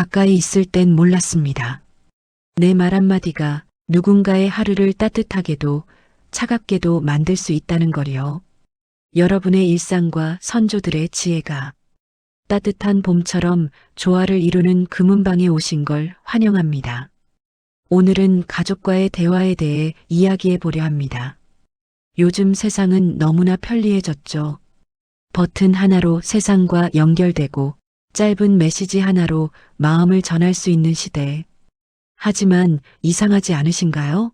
가까이 있을 땐 몰랐습니다. 내 말 한마디가 누군가의 하루를 따뜻하게도 차갑게도 만들 수 있다는 걸요. 여러분의 일상과 선조들의 지혜가 따뜻한 봄처럼 조화를 이루는 금은방에 오신 걸 환영합니다. 오늘은 가족과의 대화에 대해 이야기해 보려 합니다. 요즘 세상은 너무나 편리해졌죠. 버튼 하나로 세상과 연결되고 짧은 메시지 하나로 마음을 전할 수 있는 시대. 하지만 이상하지 않으신가요?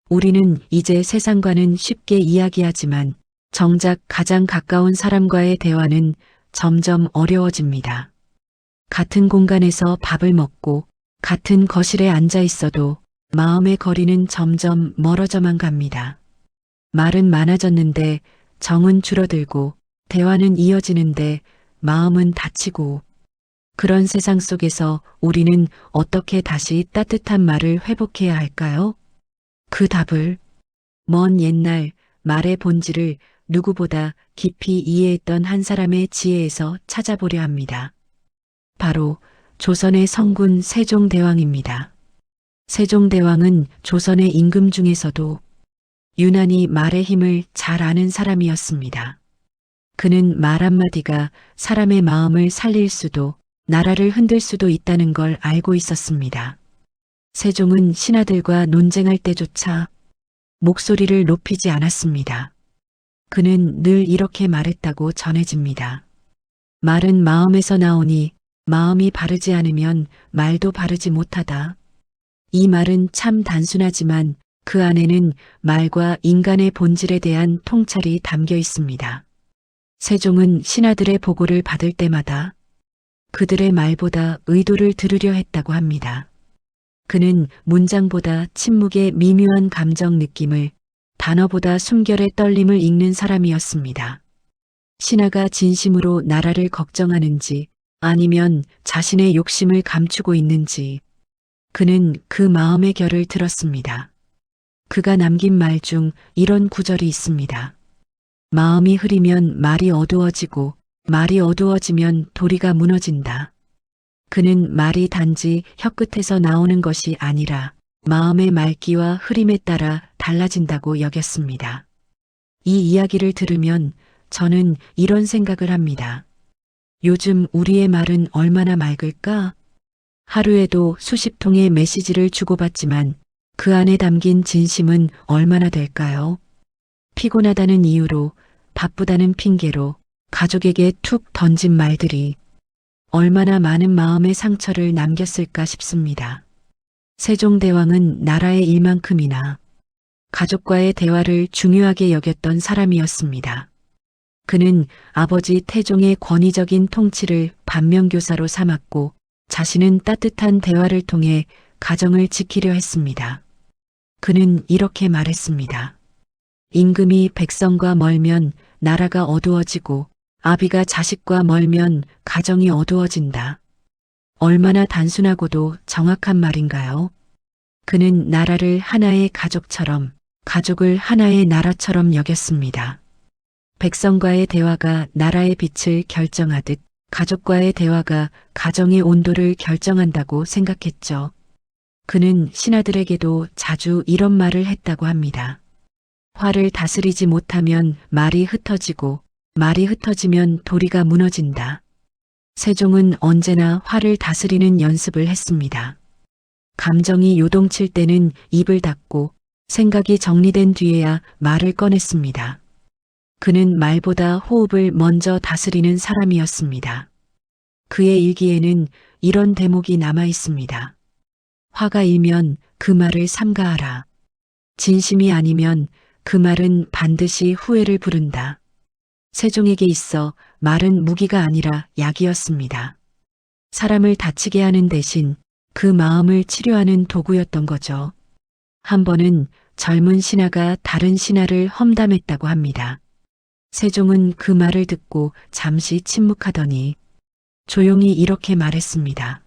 우리는 이제 세상과는 쉽게 이야기하지만 정작 가장 가까운 사람과의 대화는 점점 어려워집니다. 같은 공간에서 밥을 먹고 같은 거실에 앉아 있어도 마음의 거리는 점점 멀어져만 갑니다. 말은 많아졌는데 정은 줄어들고 대화는 이어지는데 마음은 닫히고 그런 세상 속에서 우리는 어떻게 다시 따뜻한 말을 회복해야 할까요? 그 답을 먼 옛날 말의 본질을 누구보다 깊이 이해했던 한 사람의 지혜에서 찾아보려 합니다. 바로 조선의 성군 세종대왕입니다. 세종대왕은 조선의 임금 중에서도 유난히 말의 힘을 잘 아는 사람이었습니다. 그는 말 한마디가 사람의 마음을 살릴 수도 나라를 흔들 수도 있다는 걸 알고 있었습니다. 세종은 신하들과 논쟁할 때조차 목소리를 높이지 않았습니다. 그는 늘 이렇게 말했다고 전해집니다. 말은 마음에서 나오니 마음이 바르지 않으면 말도 바르지 못하다. 이 말은 참 단순하지만 그 안에는 말과 인간의 본질에 대한 통찰이 담겨 있습니다. 세종은 신하들의 보고를 받을 때마다 그들의 말보다 의도를 들으려 했다고 합니다. 그는 문장보다 침묵의 미묘한 감정 느낌을, 단어보다 숨결의 떨림을 읽는 사람이었습니다. 신하가 진심으로 나라를 걱정하는지 아니면 자신의 욕심을 감추고 있는지 그는 그 마음의 결을 들었습니다. 그가 남긴 말 중 이런 구절이 있습니다. 마음이 흐리면 말이 어두워지고 말이 어두워지면 도리가 무너진다. 그는 말이 단지 혀끝에서 나오는 것이 아니라 마음의 맑기와 흐림에 따라 달라진다고 여겼습니다. 이 이야기를 들으면 저는 이런 생각을 합니다. 요즘 우리의 말은 얼마나 맑을까? 하루에도 수십 통의 메시지를 주고받지만 그 안에 담긴 진심은 얼마나 될까요? 피곤하다는 이유로, 바쁘다는 핑계로 가족에게 툭 던진 말들이 얼마나 많은 마음의 상처를 남겼을까 싶습니다. 세종대왕은 나라의 일만큼이나 가족과의 대화를 중요하게 여겼던 사람이었습니다. 그는 아버지 태종의 권위적인 통치를 반면교사로 삼았고 자신은 따뜻한 대화를 통해 가정을 지키려 했습니다. 그는 이렇게 말했습니다. 임금이 백성과 멀면 나라가 어두워지고 아비가 자식과 멀면 가정이 어두워진다. 얼마나 단순하고도 정확한 말인가요? 그는 나라를 하나의 가족처럼, 가족을 하나의 나라처럼 여겼습니다. 백성과의 대화가 나라의 빛을 결정하듯 가족과의 대화가 가정의 온도를 결정한다고 생각했죠. 그는 신하들에게도 자주 이런 말을 했다고 합니다. 화를 다스리지 못하면 말이 흩어지고 말이 흩어지면 도리가 무너진다. 세종은 언제나 화를 다스리는 연습을 했습니다. 감정이 요동칠 때는 입을 닫고 생각이 정리된 뒤에야 말을 꺼냈습니다. 그는 말보다 호흡을 먼저 다스리는 사람이었습니다. 그의 일기에는 이런 대목이 남아 있습니다. 화가 일면 그 말을 삼가하라. 진심이 아니면 그 말은 반드시 후회를 부른다. 세종에게 있어 말은 무기가 아니라 약이었습니다. 사람을 다치게 하는 대신 그 마음을 치료하는 도구였던 거죠. 한 번은 젊은 신하가 다른 신하를 험담했다고 합니다. 세종은 그 말을 듣고 잠시 침묵하더니 조용히 이렇게 말했습니다.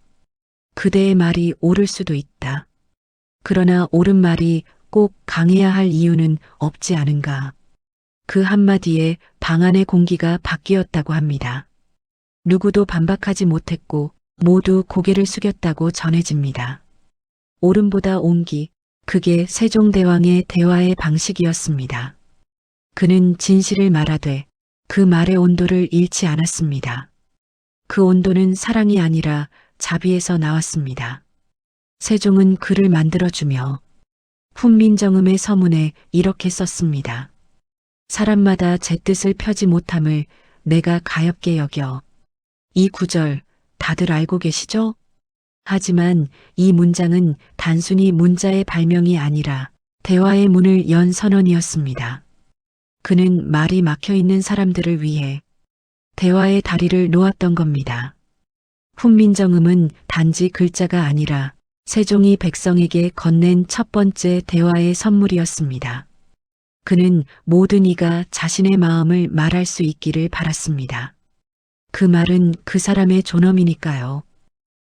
그대의 말이 옳을 수도 있다. 그러나 옳은 말이 꼭 강해야 할 이유는 없지 않은가. 그 한마디에 방 안의 공기가 바뀌었다고 합니다. 누구도 반박하지 못했고 모두 고개를 숙였다고 전해집니다. 옳음보다 옹기, 그게 세종대왕의 대화의 방식이었습니다. 그는 진실을 말하되 그 말의 온도를 잃지 않았습니다. 그 온도는 사랑이 아니라 자비에서 나왔습니다. 세종은 글을 만들어주며 훈민정음의 서문에 이렇게 썼습니다. 사람마다 제 뜻을 펴지 못함을 내가 가엾게 여겨. 이 구절 다들 알고 계시죠? 하지만 이 문장은 단순히 문자의 발명이 아니라 대화의 문을 연 선언이었습니다. 그는 말이 막혀 있는 사람들을 위해 대화의 다리를 놓았던 겁니다. 훈민정음은 단지 글자가 아니라 세종이 백성에게 건넨 첫 번째 대화의 선물이었습니다. 그는 모든 이가 자신의 마음을 말할 수 있기를 바랐습니다. 그 말은 그 사람의 존엄이니까요.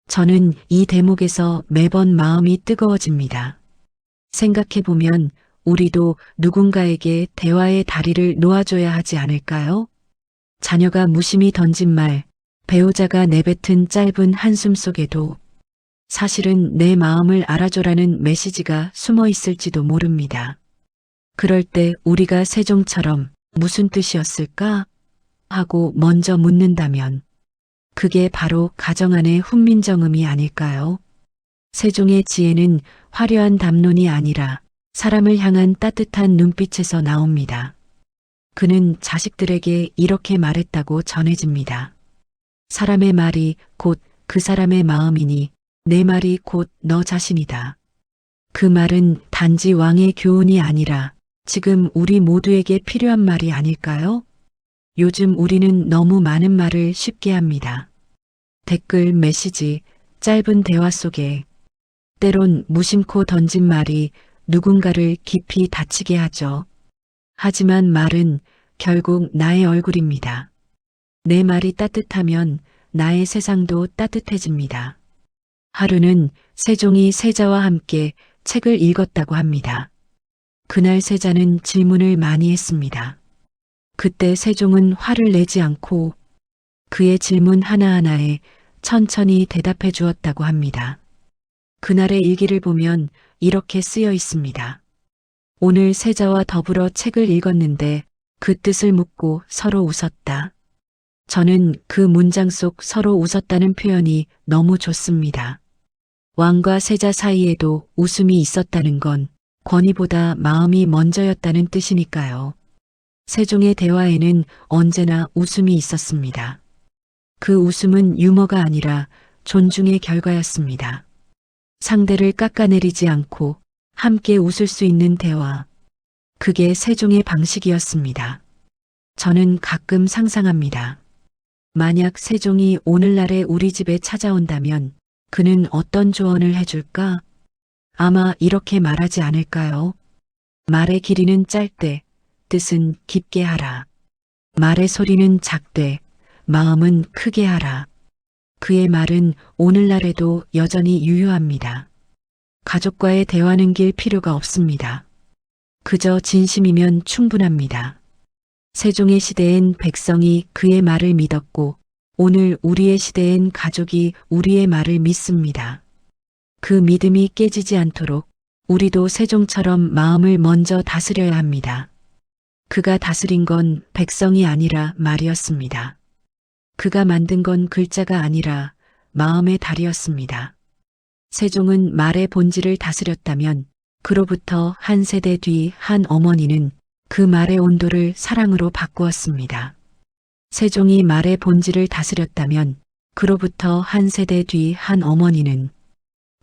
저는 이 대목에서 매번 마음이 뜨거워집니다. 생각해보면 우리도 누군가에게 대화의 다리를 놓아줘야 하지 않을까요? 자녀가 무심히 던진 말, 배우자가 내뱉은 짧은 한숨 속에도 사실은 내 마음을 알아줘라는 메시지가 숨어 있을지도 모릅니다. 그럴 때 우리가 세종처럼 무슨 뜻이었을까? 하고 먼저 묻는다면 그게 바로 가정 안의 훈민정음이 아닐까요? 세종의 지혜는 화려한 담론이 아니라 사람을 향한 따뜻한 눈빛에서 나옵니다. 그는 자식들에게 이렇게 말했다고 전해집니다. 사람의 말이 곧 그 사람의 마음이니 내 말이 곧 너 자신이다. 그 말은 단지 왕의 교훈이 아니라 지금 우리 모두에게 필요한 말이 아닐까요? 요즘 우리는 너무 많은 말을 쉽게 합니다. 댓글, 메시지, 짧은 대화 속에 때론 무심코 던진 말이 누군가를 깊이 다치게 하죠. 하지만 말은 결국 나의 얼굴입니다. 내 말이 따뜻하면 나의 세상도 따뜻해집니다. 하루는 세종이 세자와 함께 책을 읽었다고 합니다. 그날 세자는 질문을 많이 했습니다. 그때 세종은 화를 내지 않고 그의 질문 하나하나에 천천히 대답해 주었다고 합니다. 그날의 일기를 보면 이렇게 쓰여 있습니다. 오늘 세자와 더불어 책을 읽었는데 그 뜻을 묻고 서로 웃었다. 저는 그 문장 속 서로 웃었다는 표현이 너무 좋습니다. 왕과 세자 사이에도 웃음이 있었다는 건 권위보다 마음이 먼저였다는 뜻이니까요. 세종의 대화에는 언제나 웃음이 있었습니다. 그 웃음은 유머가 아니라 존중의 결과였습니다. 상대를 깎아내리지 않고 함께 웃을 수 있는 대화. 그게 세종의 방식이었습니다. 저는 가끔 상상합니다. 만약 세종이 오늘날의 우리 집에 찾아온다면 그는 어떤 조언을 해줄까? 아마 이렇게 말하지 않을까요? 말의 길이는 짧되 뜻은 깊게 하라. 말의 소리는 작되 마음은 크게 하라. 그의 말은 오늘날에도 여전히 유효합니다. 가족과의 대화는 길 필요가 없습니다. 그저 진심이면 충분합니다. 세종의 시대엔 백성이 그의 말을 믿었고 오늘 우리의 시대엔 가족이 우리의 말을 믿습니다. 그 믿음이 깨지지 않도록 우리도 세종처럼 마음을 먼저 다스려야 합니다. 그가 다스린 건 백성이 아니라 말이었습니다. 그가 만든 건 글자가 아니라 마음의 달이었습니다. 세종은 말의 본질을 다스렸다면 그로부터 한 세대 뒤 한 어머니는 그 말의 온도를 사랑으로 바꾸었습니다. 세종이 말의 본질을 다스렸다면 그로부터 한 세대 뒤 한 어머니는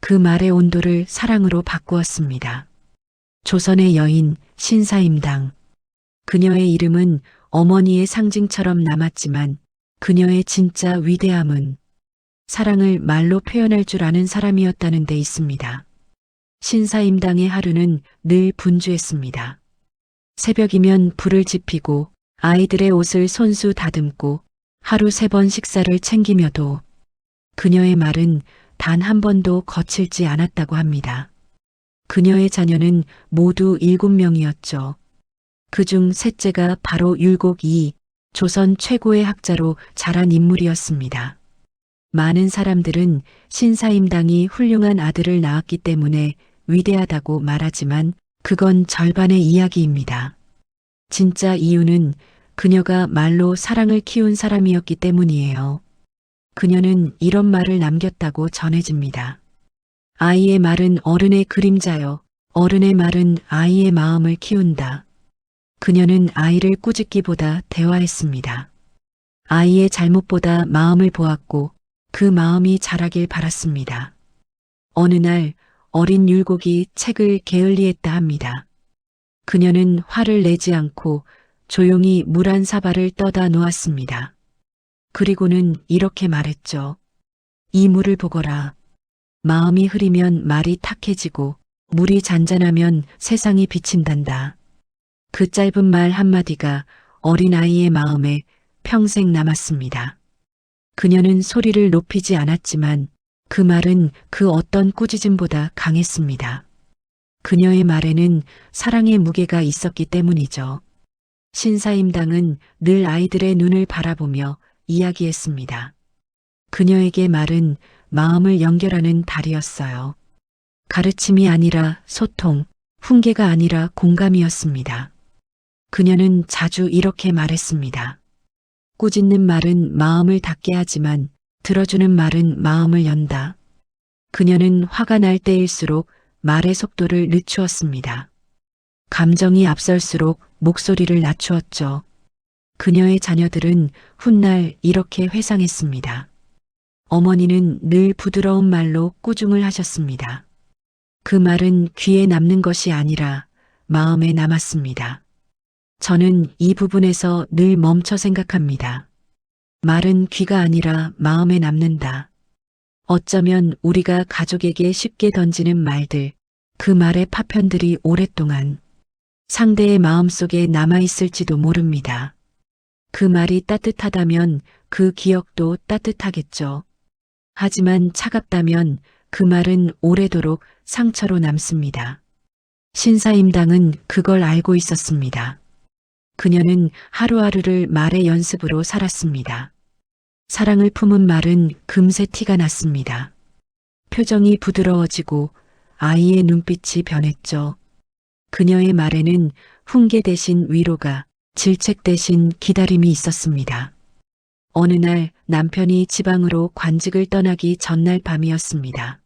그 말의 온도를 사랑으로 바꾸었습니다. 조선의 여인 신사임당. 그녀의 이름은 어머니의 상징처럼 남았지만 그녀의 진짜 위대함은 사랑을 말로 표현할 줄 아는 사람이었다는 데 있습니다. 신사임당의 하루는 늘 분주했습니다. 새벽이면 불을 지피고 아이들의 옷을 손수 다듬고 하루 3번 식사를 챙기며도 그녀의 말은 단 한 번도 거칠지 않았다고 합니다. 그녀의 자녀는 모두 7명이었죠. 그중 셋째가 바로 율곡이 조선 최고의 학자로 자란 인물이었습니다. 많은 사람들은 신사임당이 훌륭한 아들을 낳았기 때문에 위대하다고 말하지만 그건 절반의 이야기입니다. 진짜 이유는 그녀가 말로 사랑을 키운 사람이었기 때문이에요. 그녀는 이런 말을 남겼다고 전해집니다. 아이의 말은 어른의 그림자요. 어른의 말은 아이의 마음을 키운다. 그녀는 아이를 꾸짖기보다 대화했습니다. 아이의 잘못보다 마음을 보았고 그 마음이 자라길 바랐습니다. 어느 날 어린 율곡이 책을 게을리했다 합니다. 그녀는 화를 내지 않고 조용히 물 한 사발을 떠다 놓았습니다. 그리고는 이렇게 말했죠. 이 물을 보거라. 마음이 흐리면 말이 탁해지고 물이 잔잔하면 세상이 비친단다. 그 짧은 말 한마디가 어린아이의 마음에 평생 남았습니다. 그녀는 소리를 높이지 않았지만 그 말은 그 어떤 꾸짖음보다 강했습니다. 그녀의 말에는 사랑의 무게가 있었기 때문이죠. 신사임당은 늘 아이들의 눈을 바라보며 이야기했습니다. 그녀에게 말은 마음을 연결하는 다리였어요. 가르침이 아니라 소통, 훈계가 아니라 공감이었습니다. 그녀는 자주 이렇게 말했습니다. 꾸짖는 말은 마음을 닫게 하지만 들어주는 말은 마음을 연다. 그녀는 화가 날 때일수록 말의 속도를 늦추었습니다. 감정이 앞설수록 목소리를 낮추었죠. 그녀의 자녀들은 훗날 이렇게 회상했습니다. 어머니는 늘 부드러운 말로 꾸중을 하셨습니다. 그 말은 귀에 남는 것이 아니라 마음에 남았습니다. 저는 이 부분에서 늘 멈춰 생각합니다. 말은 귀가 아니라 마음에 남는다. 어쩌면 우리가 가족에게 쉽게 던지는 말들, 그 말의 파편들이 오랫동안 상대의 마음속에 남아있을지도 모릅니다. 그 말이 따뜻하다면 그 기억도 따뜻하겠죠. 하지만 차갑다면 그 말은 오래도록 상처로 남습니다. 신사임당은 그걸 알고 있었습니다. 그녀는 하루하루를 말의 연습으로 살았습니다. 사랑을 품은 말은 금세 티가 났습니다. 표정이 부드러워지고 아이의 눈빛이 변했죠. 그녀의 말에는 훈계 대신 위로가, 질책 대신 기다림이 있었습니다. 어느 날 남편이 지방으로 관직을 떠나기 전날 밤이었습니다.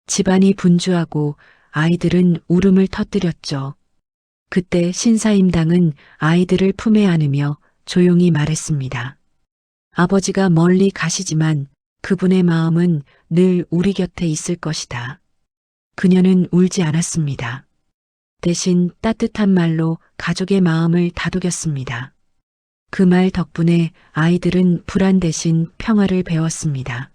집안이 분주하고 아이들은 울음을 터뜨렸죠. 그때 신사임당은 아이들을 품에 안으며 조용히 말했습니다. 아버지가 멀리 가시지만 그분의 마음은 늘 우리 곁에 있을 것이다. 그녀는 울지 않았습니다. 대신 따뜻한 말로 가족의 마음을 다독였습니다. 그 말 덕분에 아이들은 불안 대신 평화를 배웠습니다.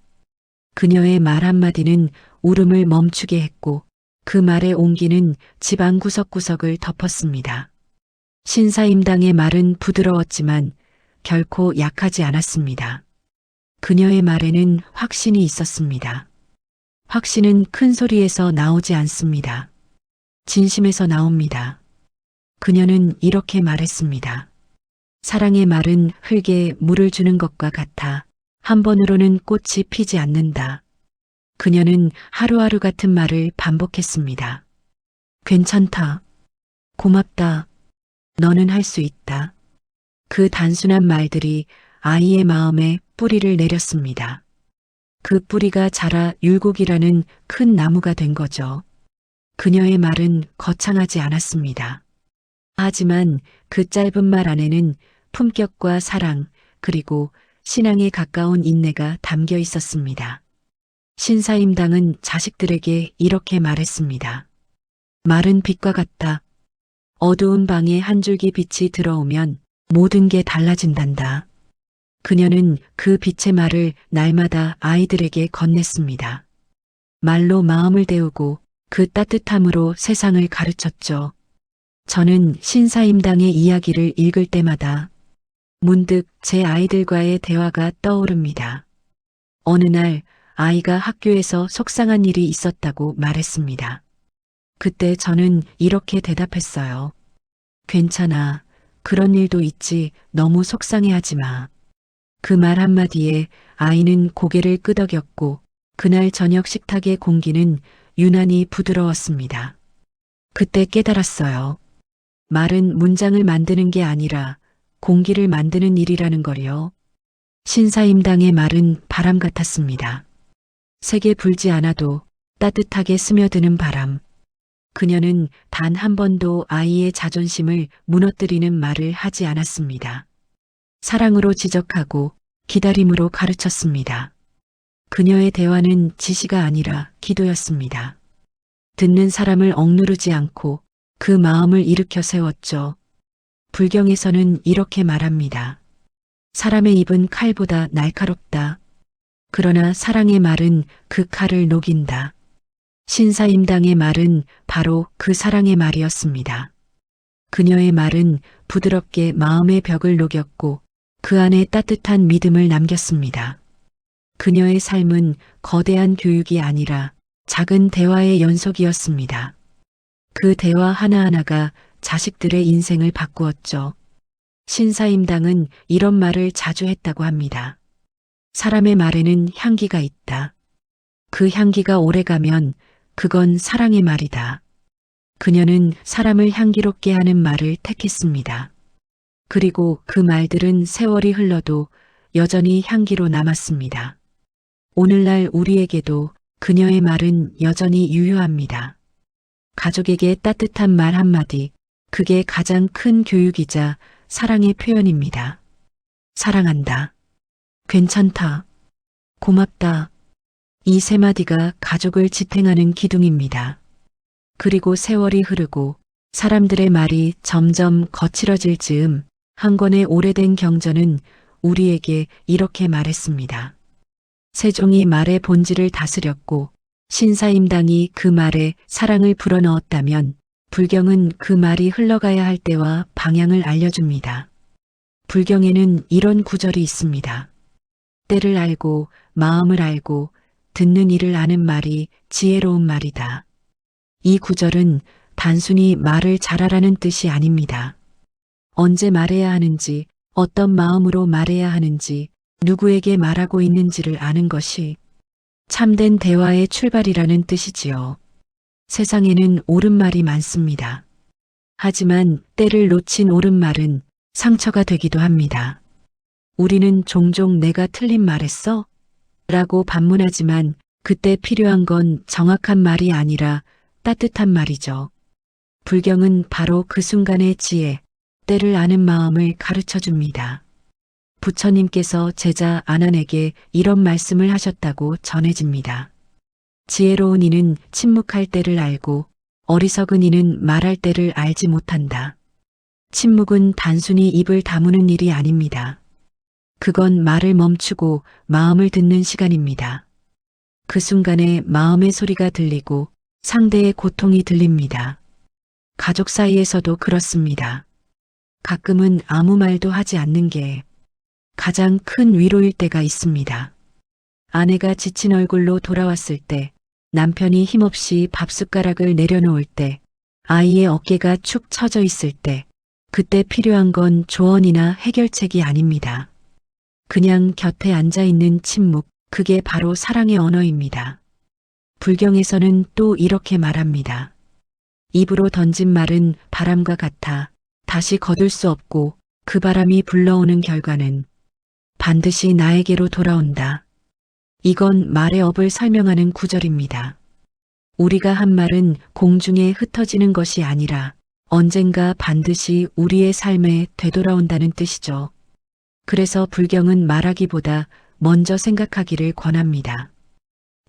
그녀의 말 한마디는 울음을 멈추게 했고 그 말의 온기는 집안 구석구석을 덮었습니다. 신사임당의 말은 부드러웠지만 결코 약하지 않았습니다. 그녀의 말에는 확신이 있었습니다. 확신은 큰 소리에서 나오지 않습니다. 진심에서 나옵니다. 그녀는 이렇게 말했습니다. 사랑의 말은 흙에 물을 주는 것과 같아 한 번으로는 꽃이 피지 않는다. 그녀는 하루하루 같은 말을 반복했습니다. 괜찮다. 고맙다. 너는 할 수 있다. 그 단순한 말들이 아이의 마음에 뿌리를 내렸습니다. 그 뿌리가 자라 율곡이라는 큰 나무가 된 거죠. 그녀의 말은 거창하지 않았습니다. 하지만 그 짧은 말 안에는 품격과 사랑, 그리고 신앙에 가까운 인내가 담겨 있었습니다. 신사임당은 자식들에게 이렇게 말했습니다. 말은 빛과 같다. 어두운 방에 한 줄기 빛이 들어오면 모든 게 달라진단다. 그녀는 그 빛의 말을 날마다 아이들에게 건넸습니다. 말로 마음을 데우고 그 따뜻함으로 세상을 가르쳤죠. 저는 신사임당의 이야기를 읽을 때마다 문득 제 아이들과의 대화가 떠오릅니다. 어느 날 아이가 학교에서 속상한 일이 있었다고 말했습니다. 그때 저는 이렇게 대답했어요. 괜찮아. 그런 일도 있지. 너무 속상해하지 마. 그 말 한마디에 아이는 고개를 끄덕였고 그날 저녁 식탁의 공기는 유난히 부드러웠습니다. 그때 깨달았어요. 말은 문장을 만드는 게 아니라 공기를 만드는 일이라는 걸요. 신사임당의 말은 바람 같았습니다. 세게 불지 않아도 따뜻하게 스며드는 바람. 그녀는 단 한 번도 아이의 자존심을 무너뜨리는 말을 하지 않았습니다. 사랑으로 지적하고 기다림으로 가르쳤습니다. 그녀의 대화는 지시가 아니라 기도였습니다. 듣는 사람을 억누르지 않고 그 마음을 일으켜 세웠죠. 불경에서는 이렇게 말합니다. 사람의 입은 칼보다 날카롭다. 그러나 사랑의 말은 그 칼을 녹인다. 신사임당의 말은 바로 그 사랑의 말이었습니다. 그녀의 말은 부드럽게 마음의 벽을 녹였고 그 안에 따뜻한 믿음을 남겼습니다. 그녀의 삶은 거대한 교육이 아니라 작은 대화의 연속이었습니다. 그 대화 하나하나가 자식들의 인생을 바꾸었죠. 신사임당은 이런 말을 자주 했다고 합니다. 사람의 말에는 향기가 있다. 그 향기가 오래가면 그건 사랑의 말이다. 그녀는 사람을 향기롭게 하는 말을 택했습니다. 그리고 그 말들은 세월이 흘러도 여전히 향기로 남았습니다. 오늘날 우리에게도 그녀의 말은 여전히 유효합니다. 가족에게 따뜻한 말 한마디, 그게 가장 큰 교육이자 사랑의 표현입니다. 사랑한다. 괜찮다. 고맙다. 이 세 마디가 가족을 지탱하는 기둥입니다. 그리고 세월이 흐르고 사람들의 말이 점점 거칠어질 즈음 한 권의 오래된 경전은 우리에게 이렇게 말했습니다. 세종이 말의 본질을 다스렸고 신사임당이 그 말에 사랑을 불어넣었다면 불경은 그 말이 흘러가야 할 때와 방향을 알려줍니다. 불경에는 이런 구절이 있습니다. 때를 알고 마음을 알고 듣는 이를 아는 말이 지혜로운 말이다. 이 구절은 단순히 말을 잘하라는 뜻이 아닙니다. 언제 말해야 하는지, 어떤 마음으로 말해야 하는지, 누구에게 말하고 있는지를 아는 것이 참된 대화의 출발이라는 뜻이지요. 세상에는 옳은 말이 많습니다. 하지만 때를 놓친 옳은 말은 상처가 되기도 합니다. 우리는 종종 내가 틀린 말했어? 라고 반문하지만 그때 필요한 건 정확한 말이 아니라 따뜻한 말이죠. 불경은 바로 그 순간의 지혜, 때를 아는 마음을 가르쳐 줍니다. 부처님께서 제자 아난에게 이런 말씀을 하셨다고 전해집니다. 지혜로운 이는 침묵할 때를 알고 어리석은 이는 말할 때를 알지 못한다. 침묵은 단순히 입을 다무는 일이 아닙니다. 그건 말을 멈추고 마음을 듣는 시간입니다. 그 순간에 마음의 소리가 들리고 상대의 고통이 들립니다. 가족 사이에서도 그렇습니다. 가끔은 아무 말도 하지 않는 게 가장 큰 위로일 때가 있습니다. 아내가 지친 얼굴로 돌아왔을 때, 남편이 힘없이 밥숟가락을 내려놓을 때, 아이의 어깨가 축 처져 있을 때, 그때 필요한 건 조언이나 해결책이 아닙니다. 그냥 곁에 앉아 있는 침묵, 그게 바로 사랑의 언어입니다. 불경에서는 또 이렇게 말합니다. 입으로 던진 말은 바람과 같아 다시 거둘 수 없고 그 바람이 불러오는 결과는 반드시 나에게로 돌아온다. 이건 말의 업을 설명하는 구절입니다. 우리가 한 말은 공중에 흩어지는 것이 아니라 언젠가 반드시 우리의 삶에 되돌아온다는 뜻이죠. 그래서 불경은 말하기보다 먼저 생각하기를 권합니다.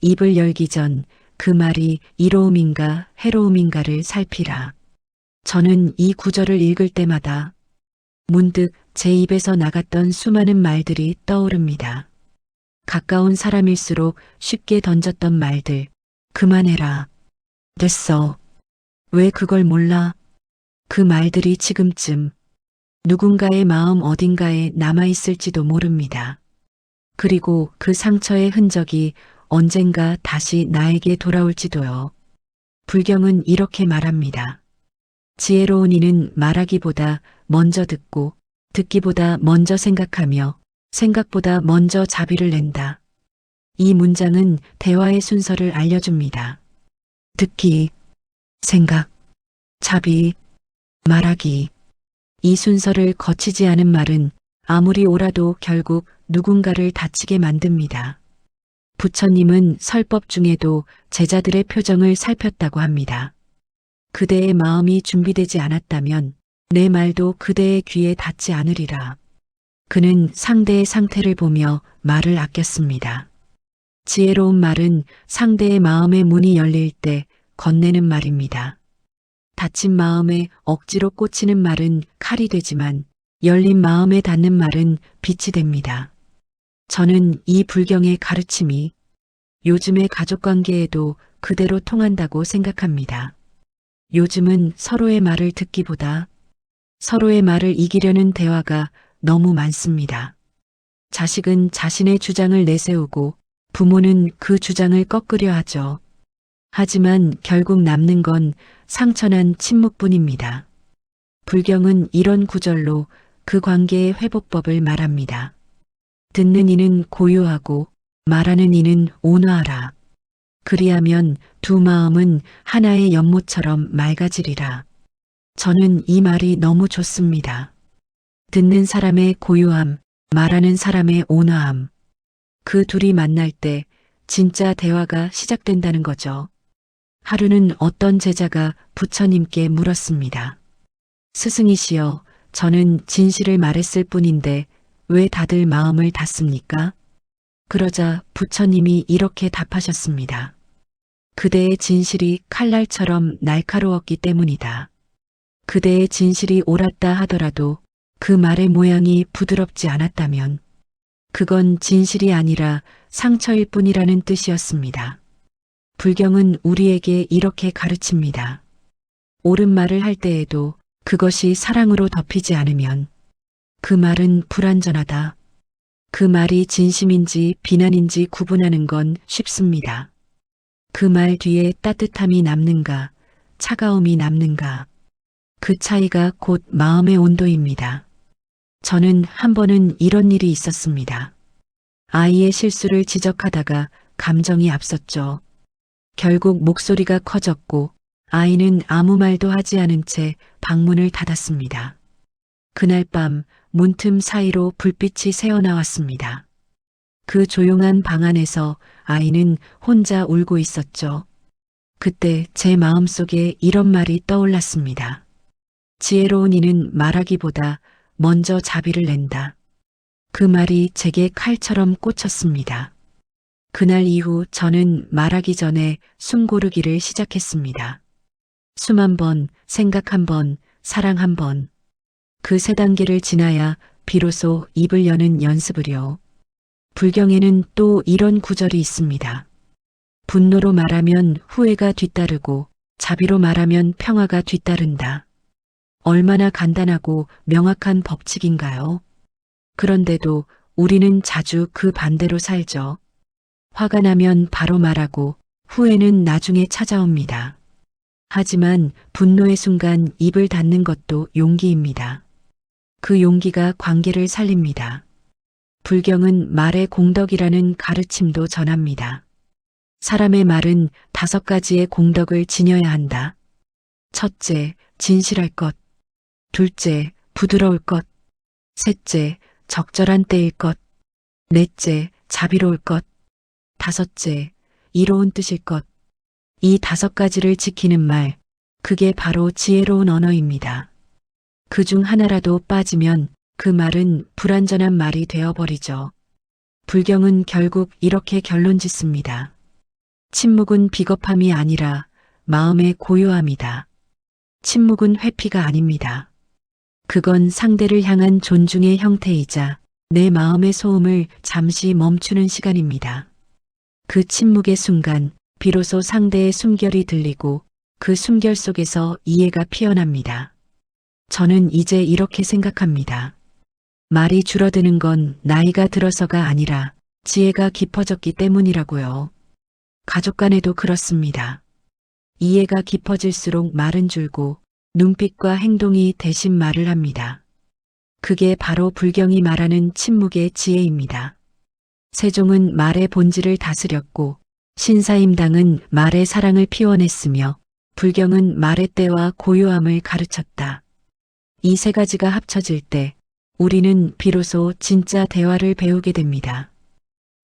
입을 열기 전 그 말이 이로움인가 해로움인가를 살피라. 저는 이 구절을 읽을 때마다 문득 제 입에서 나갔던 수많은 말들이 떠오릅니다. 가까운 사람일수록 쉽게 던졌던 말들. 그만해라. 됐어. 왜 그걸 몰라? 그 말들이 지금쯤 누군가의 마음 어딘가에 남아있을지도 모릅니다. 그리고 그 상처의 흔적이 언젠가 다시 나에게 돌아올지도요. 불경은 이렇게 말합니다. 지혜로운 이는 말하기보다 먼저 듣고 듣기보다 먼저 생각하며 생각보다 먼저 자비를 낸다. 이 문장은 대화의 순서를 알려줍니다. 듣기, 생각, 자비, 말하기. 이 순서를 거치지 않은 말은 아무리 옳아도 결국 누군가를 다치게 만듭니다. 부처님은 설법 중에도 제자들의 표정을 살폈다고 합니다. 그대의 마음이 준비되지 않았다면 내 말도 그대의 귀에 닿지 않으리라. 그는 상대의 상태를 보며 말을 아꼈습니다. 지혜로운 말은 상대의 마음의 문이 열릴 때 건네는 말입니다. 닫힌 마음에 억지로 꽂히는 말은 칼이 되지만 열린 마음에 닿는 말은 빛이 됩니다. 저는 이 불경의 가르침이 요즘의 가족관계에도 그대로 통한다고 생각합니다. 요즘은 서로의 말을 듣기보다 서로의 말을 이기려는 대화가 너무 많습니다. 자식은 자신의 주장을 내세우고 부모는 그 주장을 꺾으려 하죠. 하지만 결국 남는 건 상처난 침묵뿐입니다. 불경은 이런 구절로 그 관계의 회복법을 말합니다. 듣는 이는 고요하고 말하는 이는 온화하라. 그리하면 두 마음은 하나의 연못처럼 맑아지리라. 저는 이 말이 너무 좋습니다. 듣는 사람의 고요함, 말하는 사람의 온화함. 그 둘이 만날 때 진짜 대화가 시작된다는 거죠. 하루는 어떤 제자가 부처님께 물었습니다. 스승이시여, 저는 진실을 말했을 뿐인데 왜 다들 마음을 닫습니까? 그러자 부처님이 이렇게 답하셨습니다. 그대의 진실이 칼날처럼 날카로웠기 때문이다. 그대의 진실이 옳았다 하더라도 그 말의 모양이 부드럽지 않았다면 그건 진실이 아니라 상처일 뿐이라는 뜻이었습니다. 불경은 우리에게 이렇게 가르칩니다. 옳은 말을 할 때에도 그것이 사랑으로 덮이지 않으면 그 말은 불완전하다. 그 말이 진심인지 비난인지 구분하는 건 쉽습니다. 그 말 뒤에 따뜻함이 남는가, 차가움이 남는가. 그 차이가 곧 마음의 온도입니다. 저는 한 번은 이런 일이 있었습니다. 아이의 실수를 지적하다가 감정이 앞섰죠. 결국 목소리가 커졌고 아이는 아무 말도 하지 않은 채 방문을 닫았습니다. 그날 밤 문틈 사이로 불빛이 새어나왔습니다. 그 조용한 방 안에서 아이는 혼자 울고 있었죠. 그때 제 마음속에 이런 말이 떠올랐습니다. 지혜로운 이는 말하기보다 먼저 자비를 낸다. 그 말이 제게 칼처럼 꽂혔습니다. 그날 이후 저는 말하기 전에 숨 고르기를 시작했습니다. 숨 한 번, 생각 한 번, 사랑 한 번. 그 세 단계를 지나야 비로소 입을 여는 연습을요. 불경에는 또 이런 구절이 있습니다. 분노로 말하면 후회가 뒤따르고 자비로 말하면 평화가 뒤따른다. 얼마나 간단하고 명확한 법칙인가요? 그런데도 우리는 자주 그 반대로 살죠. 화가 나면 바로 말하고 후회는 나중에 찾아옵니다. 하지만 분노의 순간 입을 닫는 것도 용기입니다. 그 용기가 관계를 살립니다. 불경은 말의 공덕이라는 가르침도 전합니다. 사람의 말은 5가지의 공덕을 지녀야 한다. 첫째, 진실할 것. 둘째, 부드러울 것. 셋째, 적절한 때일 것. 넷째, 자비로울 것. 다섯째, 이로운 뜻일 것. 이 5가지를 지키는 말, 그게 바로 지혜로운 언어입니다. 그 중 하나라도 빠지면 그 말은 불완전한 말이 되어버리죠. 불경은 결국 이렇게 결론 짓습니다. 침묵은 비겁함이 아니라 마음의 고요함이다. 침묵은 회피가 아닙니다. 그건 상대를 향한 존중의 형태이자 내 마음의 소음을 잠시 멈추는 시간입니다. 그 침묵의 순간 비로소 상대의 숨결이 들리고 그 숨결 속에서 이해가 피어납니다. 저는 이제 이렇게 생각합니다. 말이 줄어드는 건 나이가 들어서가 아니라 지혜가 깊어졌기 때문이라고요. 가족 간에도 그렇습니다. 이해가 깊어질수록 말은 줄고 눈빛과 행동이 대신 말을 합니다. 그게 바로 불경이 말하는 침묵의 지혜입니다. 세종은 말의 본질을 다스렸고 신사임당은 말의 사랑을 피워냈으며 불경은 말의 때와 고요함을 가르쳤다. 이 세 가지가 합쳐질 때 우리는 비로소 진짜 대화를 배우게 됩니다.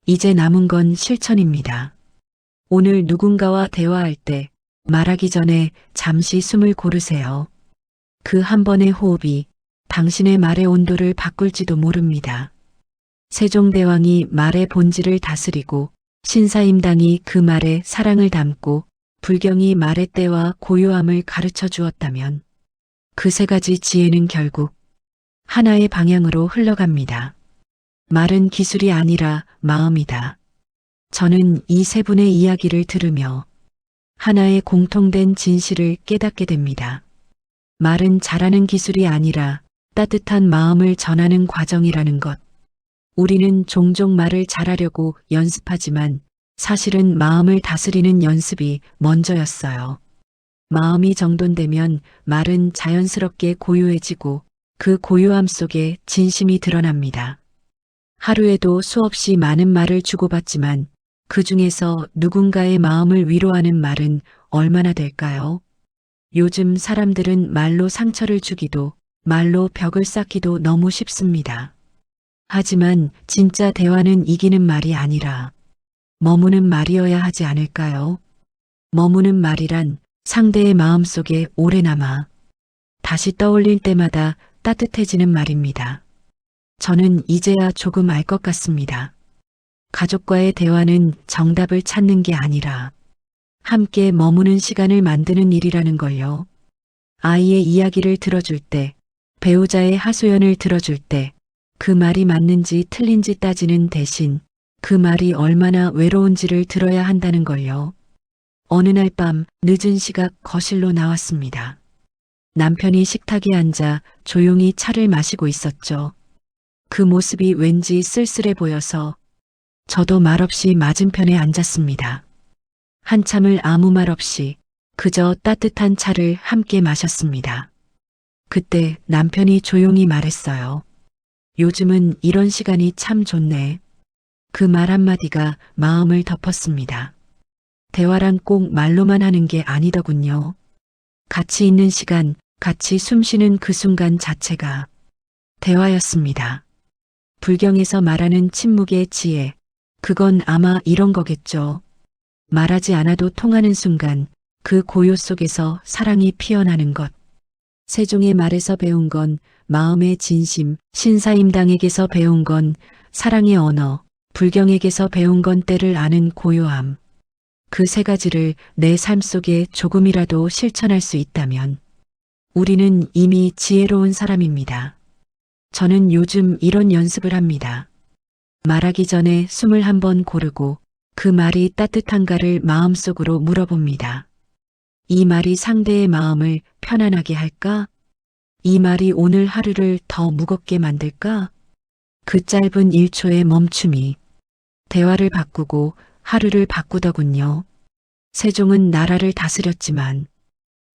이제 남은 건 실천입니다. 오늘 누군가와 대화할 때 말하기 전에 잠시 숨을 고르세요. 그 한 번의 호흡이 당신의 말의 온도를 바꿀지도 모릅니다. 세종대왕이 말의 본질을 다스리고 신사임당이 그 말에 사랑을 담고 불경이 말의 때와 고요함을 가르쳐 주었다면 그 세 가지 지혜는 결국 하나의 방향으로 흘러갑니다. 말은 기술이 아니라 마음이다. 저는 이 세 분의 이야기를 들으며 하나의 공통된 진실을 깨닫게 됩니다. 말은 잘하는 기술이 아니라 따뜻한 마음을 전하는 과정이라는 것. 우리는 종종 말을 잘하려고 연습하지만 사실은 마음을 다스리는 연습이 먼저였어요. 마음이 정돈되면 말은 자연스럽게 고요해지고 그 고요함 속에 진심이 드러납니다. 하루에도 수없이 많은 말을 주고받지만 그 중에서 누군가의 마음을 위로하는 말은 얼마나 될까요? 요즘 사람들은 말로 상처를 주기도 말로 벽을 쌓기도 너무 쉽습니다. 하지만 진짜 대화는 이기는 말이 아니라 머무는 말이어야 하지 않을까요? 머무는 말이란 상대의 마음 속에 오래 남아 다시 떠올릴 때마다 따뜻해지는 말입니다. 저는 이제야 조금 알 것 같습니다. 가족과의 대화는 정답을 찾는 게 아니라 함께 머무는 시간을 만드는 일이라는 걸요. 아이의 이야기를 들어줄 때, 배우자의 하소연을 들어줄 때, 그 말이 맞는지 틀린지 따지는 대신 그 말이 얼마나 외로운지를 들어야 한다는 걸요. 어느 날 밤 늦은 시각 거실로 나왔습니다. 남편이 식탁에 앉아 조용히 차를 마시고 있었죠. 그 모습이 왠지 쓸쓸해 보여서 저도 말없이 맞은편에 앉았습니다. 한참을 아무 말 없이 그저 따뜻한 차를 함께 마셨습니다. 그때 남편이 조용히 말했어요. 요즘은 이런 시간이 참 좋네. 그 말 한마디가 마음을 덮었습니다. 대화란 꼭 말로만 하는 게 아니더군요. 같이 있는 시간, 같이 숨쉬는 그 순간 자체가 대화였습니다. 불경에서 말하는 침묵의 지혜, 그건 아마 이런 거겠죠. 말하지 않아도 통하는 순간 그 고요 속에서 사랑이 피어나는 것. 세종의 말에서 배운 건 마음의 진심, 신사임당에게서 배운 건 사랑의 언어, 불경에게서 배운 건 때를 아는 고요함. 그 세 가지를 내 삶 속에 조금이라도 실천할 수 있다면 우리는 이미 지혜로운 사람입니다. 저는 요즘 이런 연습을 합니다. 말하기 전에 숨을 한번 고르고 그 말이 따뜻한가를 마음속으로 물어봅니다. 이 말이 상대의 마음을 편안하게 할까? 이 말이 오늘 하루를 더 무겁게 만들까? 그 짧은 1초의 멈춤이 대화를 바꾸고 하루를 바꾸더군요. 세종은 나라를 다스렸지만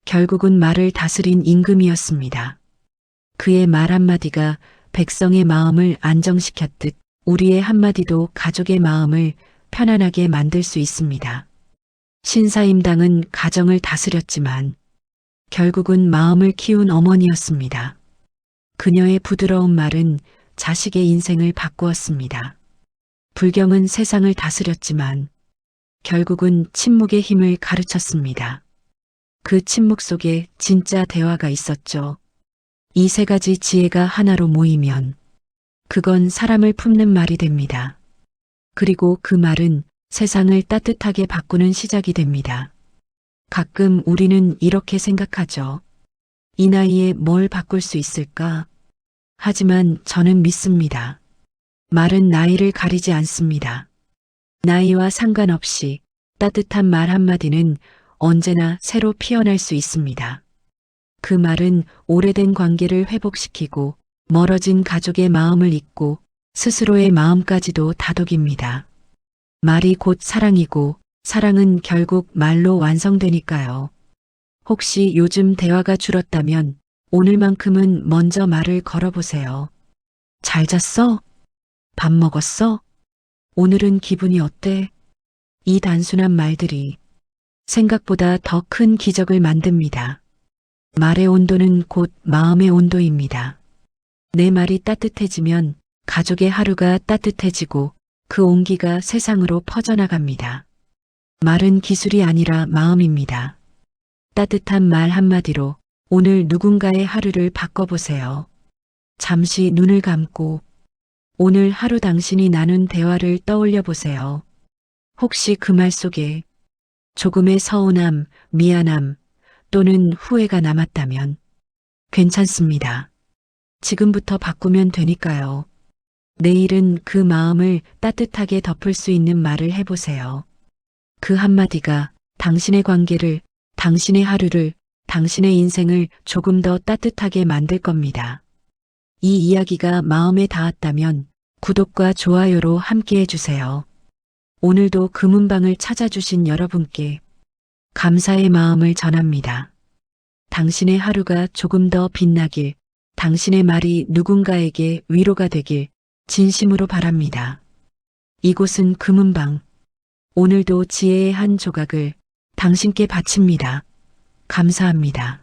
결국은 말을 다스린 임금이었습니다. 그의 말 한마디가 백성의 마음을 안정시켰듯 우리의 한마디도 가족의 마음을 편안하게 만들 수 있습니다. 신사임당은 가정을 다스렸지만 결국은 마음을 키운 어머니였습니다. 그녀의 부드러운 말은 자식의 인생을 바꾸었습니다. 불경은 세상을 다스렸지만 결국은 침묵의 힘을 가르쳤습니다. 그 침묵 속에 진짜 대화가 있었죠. 이 세 가지 지혜가 하나로 모이면 그건 사람을 품는 말이 됩니다. 그리고 그 말은 세상을 따뜻하게 바꾸는 시작이 됩니다. 가끔 우리는 이렇게 생각하죠. 이 나이에 뭘 바꿀 수 있을까? 하지만 저는 믿습니다. 말은 나이를 가리지 않습니다. 나이와 상관없이 따뜻한 말 한마디는 언제나 새로 피어날 수 있습니다. 그 말은 오래된 관계를 회복시키고 멀어진 가족의 마음을 잇고 스스로의 마음까지도 다독입니다. 말이 곧 사랑이고 사랑은 결국 말로 완성되니까요. 혹시 요즘 대화가 줄었다면 오늘만큼은 먼저 말을 걸어보세요. 잘 잤어? 밥 먹었어? 오늘은 기분이 어때? 이 단순한 말들이 생각보다 더 큰 기적을 만듭니다. 말의 온도는 곧 마음의 온도입니다. 내 말이 따뜻해지면 가족의 하루가 따뜻해지고 그 온기가 세상으로 퍼져나갑니다. 말은 기술이 아니라 마음입니다. 따뜻한 말 한마디로 오늘 누군가의 하루를 바꿔보세요. 잠시 눈을 감고 오늘 하루 당신이 나눈 대화를 떠올려 보세요. 혹시 그 말 속에 조금의 서운함, 미안함 또는 후회가 남았다면 괜찮습니다. 지금부터 바꾸면 되니까요. 내일은 그 마음을 따뜻하게 덮을 수 있는 말을 해보세요. 그 한마디가 당신의 관계를, 당신의 하루를, 당신의 인생을 조금 더 따뜻하게 만들 겁니다. 이 이야기가 마음에 닿았다면 구독과 좋아요로 함께 해주세요. 오늘도 금은방을 찾아주신 여러분께 감사의 마음을 전합니다. 당신의 하루가 조금 더 빛나길, 당신의 말이 누군가에게 위로가 되길 진심으로 바랍니다. 이곳은 금은방. 오늘도 지혜의 한 조각을 당신께 바칩니다. 감사합니다.